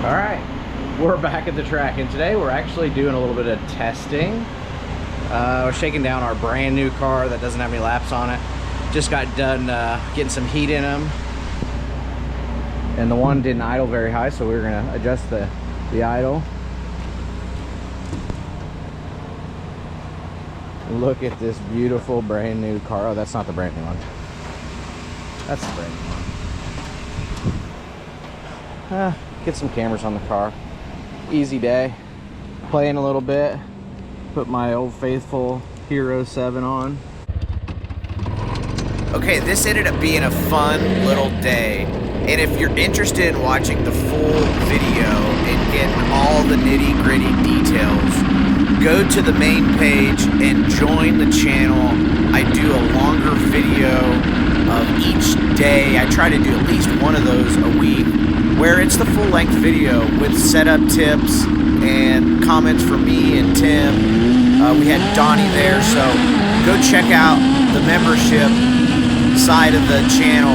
All right, we're back at the track, and today we're actually doing a little bit of testing. We're shaking down our brand new car that doesn't have any laps on it. Just got done getting some heat in them, and the one didn't idle very high, so we were gonna adjust the idle. Look at this beautiful brand new car. Oh, that's not the brand new one. That's the brand new one. Get some cameras on the car. Easy day. Playing a little bit. Put my old faithful Hero 7 on. Okay, this ended up being a fun little day. And if you're interested in watching the full video and getting all the nitty-gritty details, go to the main page and join the channel. I do a longer video of each day. I try to do at least one of those a week, where it's the full-length video with setup tips and comments from me and Tim. We had Donnie there, so go check out the membership side of the channel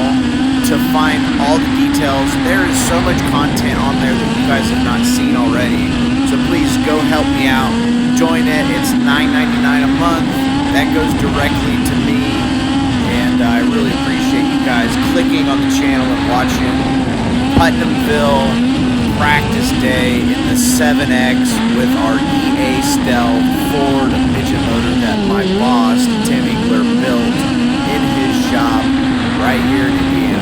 to find all the details. There is so much content on there that you guys have not seen already, so please go help me out. Join it. It's $9.99 a month. That goes directly to me, and I really appreciate you guys clicking on the channel and watching Putnamville practice day in the 7X with our EA Stealth Ford midget motor that my boss, Tim Engler, built in his shop right here in Indiana.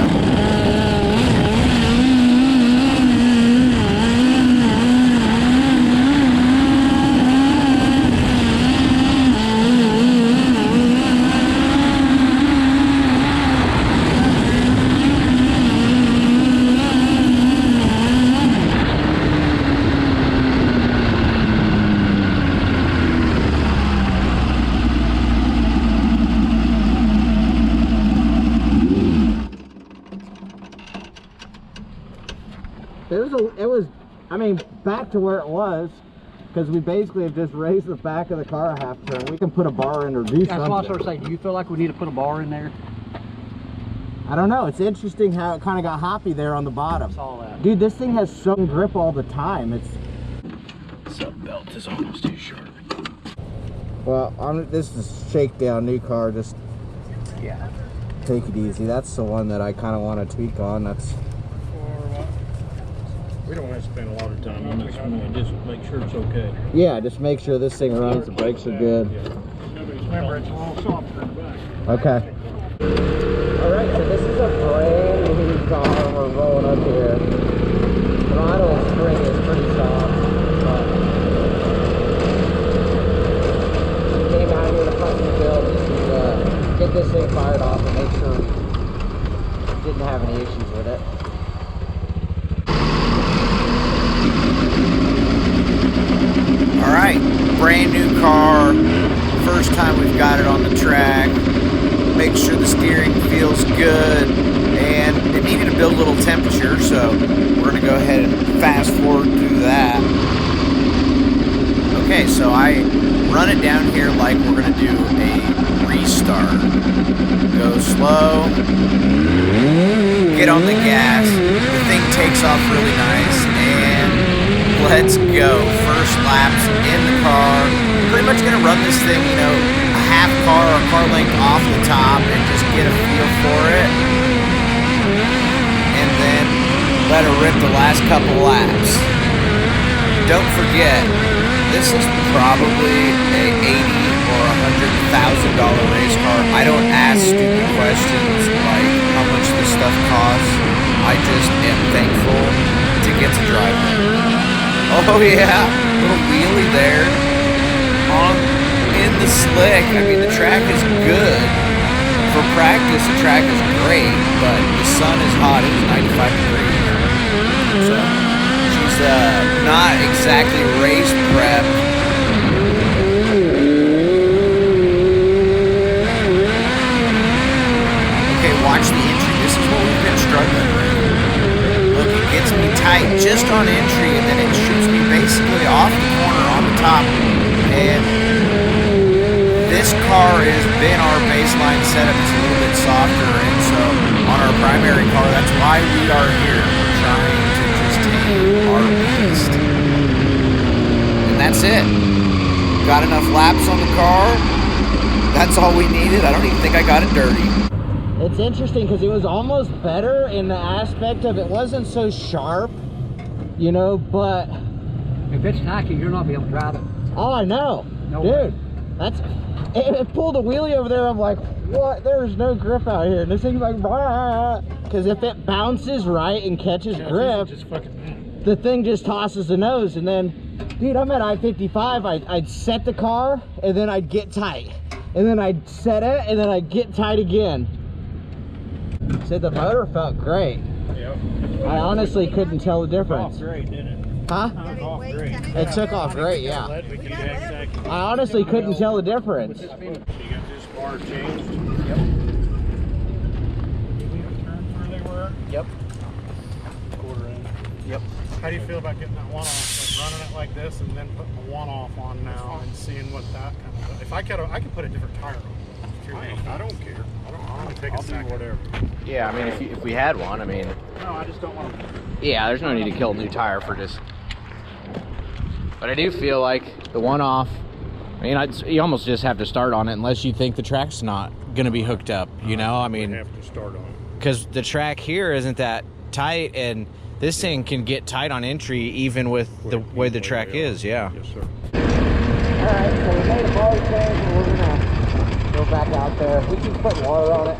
It was, I mean, back to where it was, because we basically have just raised the back of the car a half turn. We can put a bar in or do something. That's what I was saying. Do you feel like we need to put a bar in there? I don't know. It's interesting how it kind of got hoppy there on the bottom. I saw that. Dude, this thing has some grip all the time. It's Sub belt is almost too short. well, this is Shakedown, new car. Just Yeah. take it easy. That's the one that I kind of want to tweak on. That's. We don't have to spend a lot of time on this one. Just make sure it's okay. Yeah, just make sure this thing runs. The brakes are good. Remember, it's a little softer in the back. Okay. Alright, so this is a brand new car. We're rolling up here. Throttle spring is pretty soft. Came out here to Putnamville just to get this thing fired off and make sure we didn't have any issues with it. Alright, brand new car, first time we've got it on the track. Make sure the steering feels good, and it needed to build a little temperature, so we're going to go ahead and fast forward through that. Okay, so I run it down here like we're going to do a restart. Go slow, get on the gas, the thing takes off really nice, and let's go. First laps in the car. Pretty much gonna run this thing, you know, a half car or car length off the top and just get a feel for it. And then let her rip the last couple laps. Don't forget, this is probably a $80,000 or $100,000 race car. I don't ask stupid questions like how much this stuff costs. I just am thankful to get to drive it. Oh yeah, little wheelie there in the slick. I mean, the track is good. For practice, the track is great, but the sun is hot. It was 95 degrees. So she's not exactly race prep. Okay, watch the entry. This is what we've been struggling with. Look, it gets me tight just on entry, and then it shoots me basically off the corner on the top. And this car has been our baseline setup. It's a little bit softer, and so on our primary car, that's why we are here. We're trying to just take our Got enough laps on the car. That's all we needed. I don't even think I got it dirty. It's interesting because it was almost better in the aspect of it wasn't so sharp, you know, but... If it's tacky, you're not be able to drive it. Oh, I know. No Dude, way. that's... It pulled a wheelie over there. I'm like, what? There's no grip out here. And this thing's like, because if it bounces right and catches grip, Just fucking, the thing just tosses the nose. And then, dude, I'm at I-55. I'd set the car, and then I'd get tight. And then I'd set it, and then I'd get tight again. Said the motor felt great. Yep. I honestly couldn't tell the Off difference. great, didn't it? Huh? Off great. It took off great, yeah. We can exactly. I honestly couldn't tell the difference. So you got this bar changed. Yep. Did we turn where they were? Yep. Quarter inch. Yep. How do you feel about getting that one off, like running it like this and then putting the one off on now and seeing what that kind of, if I could put a different tire on. I don't care. I don't take a I'll do second. whatever. Yeah, I mean, if we had one, I mean, No, I just don't want to. yeah, there's no need to kill a new tire for just. But I do feel like the one off. I mean, you almost just have to start on it unless you think the track's not gonna be hooked up. You know, I We mean, have to start on it. because the track here isn't that tight, and this thing can get tight on entry even with the way the track is. Yeah. Yes, sir. All right, so we made a bar change, and we're gonna go back out there. We keep putting water on it.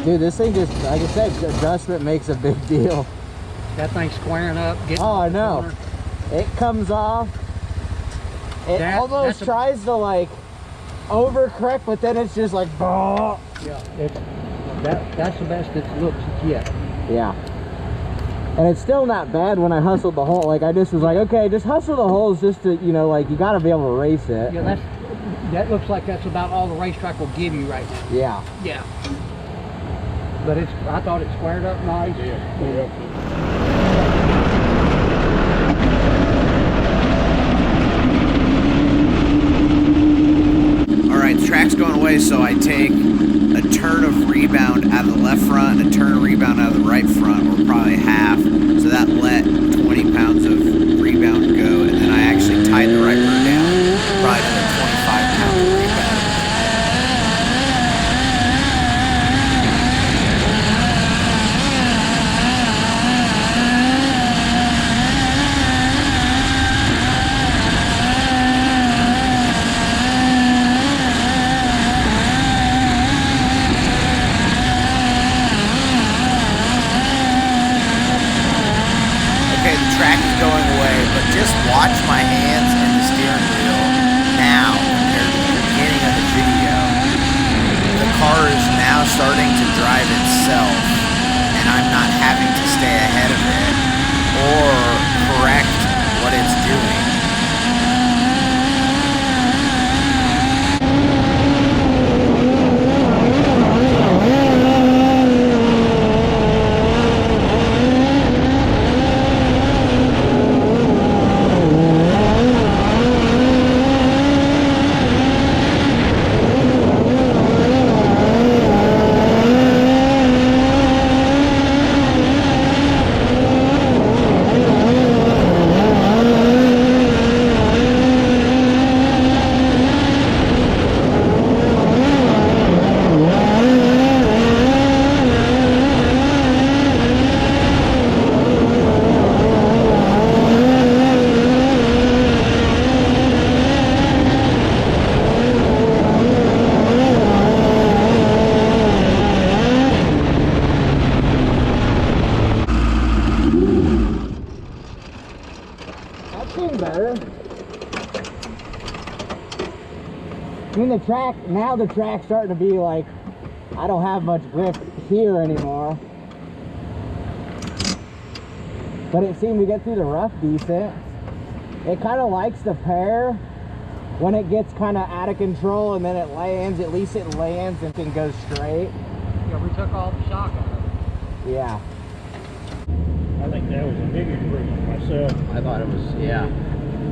Dude, this thing just, like I said, adjustment makes a big deal. That thing's squaring up. Getting Oh, I the know. corner. It comes off. It almost that's a- tries to like overcorrect, but then it's just like, bah. Yeah, that's the best it looks yet. Yeah. And it's still not bad when I hustled the hole. Like I just was like, okay, just hustle the holes just to, you know, like you got to be able to race it. Yeah, that looks like that's about all the racetrack will give you right now. Yeah. Yeah. But I thought it squared up nice. Alright, the track's going away, so I take a turn of rebound out of the left front and a turn of rebound out of the right front, or probably half. So that let 20 pounds of rebound go, and then I actually tied the right rear down, probably another 25 pounds of rebound. Okay, the track is going away, but just watch my hands and the steering wheel now compared to the beginning of the video. The car is now starting to drive itself, and I'm not having to stay ahead of it or correct what it's doing. the track, now the track's starting to be like, I don't have much grip here anymore. But it seemed to get through the rough decent. It kind of likes the pair when it gets kind of out of control, and then it lands, at least it lands and can go straight. Yeah, we took all the shock out of it. Yeah. I think that was a big improvement myself. I thought it was, yeah.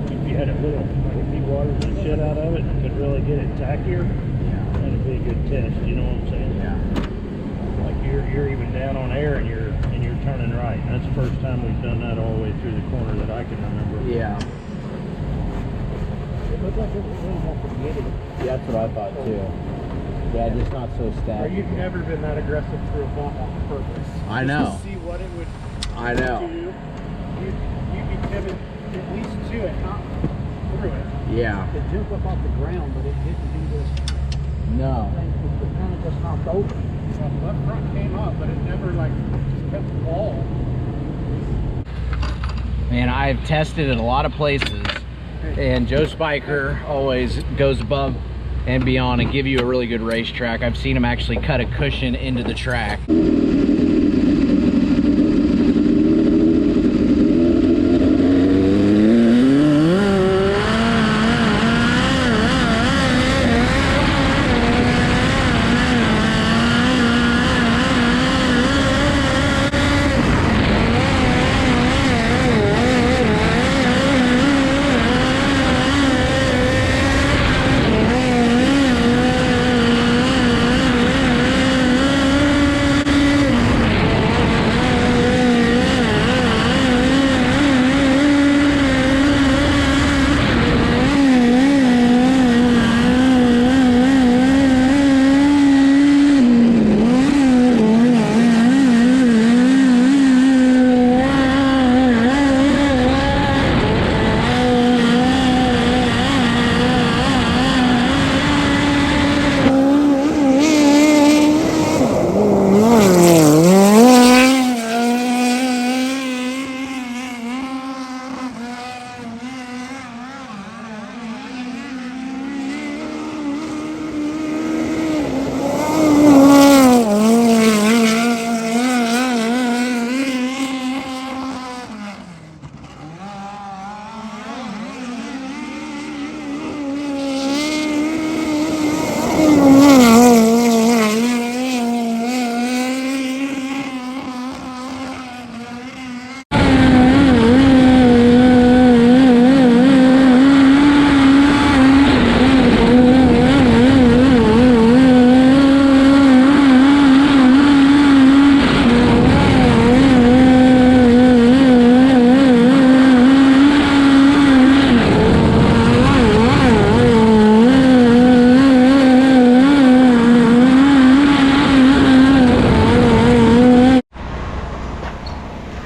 If you had a little, like if you watered the shit out of it and could really get it tackier, that'd be a good test, you know what I'm saying? Yeah. Like you're even down on air and you're turning right. That's the first time we've done that all the way through the corner that I can remember. Yeah. It looked like it was really more forgiving. Yeah, that's what I thought too. Yeah, just not so Or static. you've never been that aggressive through a bump on purpose. I Just know. to see what it would I know. do. You'd be timid at least to it, not through it. Yeah. It jumped up off the ground, but it didn't do this No. thing. It kind of just knocked over. So the left front came up, but it never like just kept the wall. Man, I've tested at a lot of places, and Joe Spiker always goes above and beyond and give you a really good racetrack. I've seen him actually cut a cushion into the track.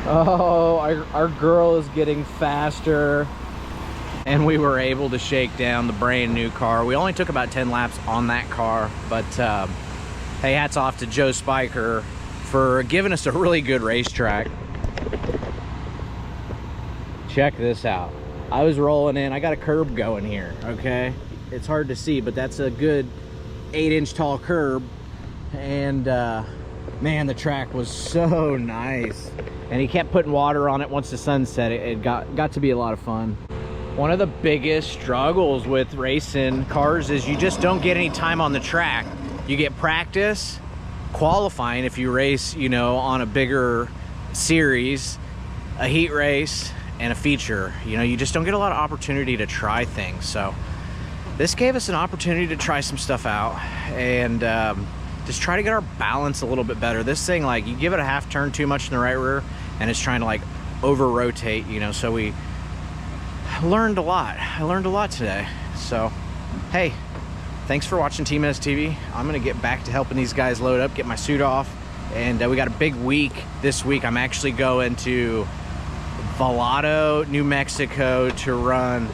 Oh, our girl is getting faster, and we were able to shake down the brand new car. We only took about 10 laps on that car, but hey, hats off to Joe Spiker for giving us a really good racetrack. Check this out. I was rolling in, I got a curb going here, okay? It's hard to see, but that's a good 8-inch tall curb, and man, the track was so nice. And he kept putting water on it once the sun set. It got to be a lot of fun. One of the biggest struggles with racing cars is you just don't get any time on the track. You get practice, qualifying if you race, you know, on a bigger series, a heat race, and a feature. You know, you just don't get a lot of opportunity to try things. So this gave us an opportunity to try some stuff out and just try to get our balance a little bit better. This thing, like, you give it a half turn too much in the right rear and it's trying to like over rotate, you know. So we learned a lot. I learned a lot today. So hey, thanks for watching Tmeztv. I'm gonna get back to helping these guys load up, get my suit off, and we got a big week this week. I'm actually going to Valado, New Mexico to run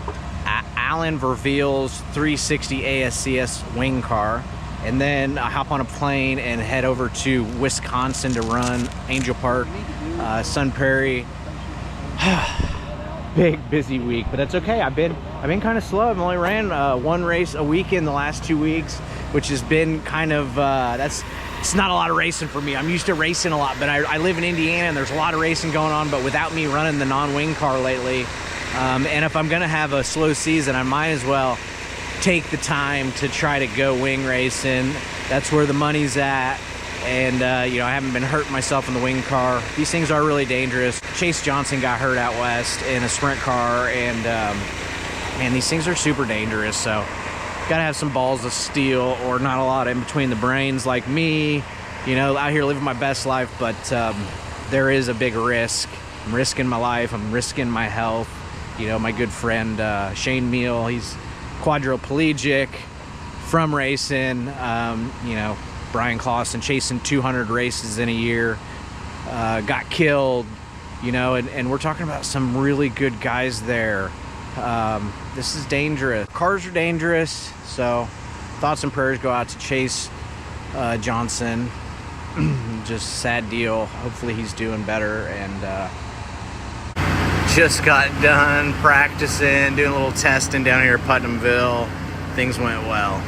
Alan Verveel's 360 ASCS wing car, and then I hop on a plane and head over to Wisconsin to run Angel Park, Sun Prairie. big busy week, but that's okay. I've been kind of slow. I've only ran one race a week in the last 2 weeks, which has been kind of it's not a lot of racing for me. I'm used to racing a lot, but I live in Indiana and there's a lot of racing going on, but without me running the non-wing car lately, and if I'm gonna have a slow season, I might as well take the time to try to go wing racing. That's where the money's at. And you know, I haven't been hurting myself in the wing car. These things are really dangerous. Chase Johnson got hurt out west in a sprint car, and man, these things are super dangerous. So gotta have some balls of steel, or not a lot in between the brains like me, you know, out here living my best life. But there is a big risk. I'm risking my life, I'm risking my health. You know, my good friend Shane Meal, he's quadriplegic from racing. You know, Brian Clausen chasing 200 races in a year, got killed, you know, and we're talking about some really good guys there. This is dangerous. Cars are dangerous, so thoughts and prayers go out to Chase Johnson. Just sad deal. Hopefully he's doing better. And just got done practicing, doing a little testing down here at Putnamville. Things went well.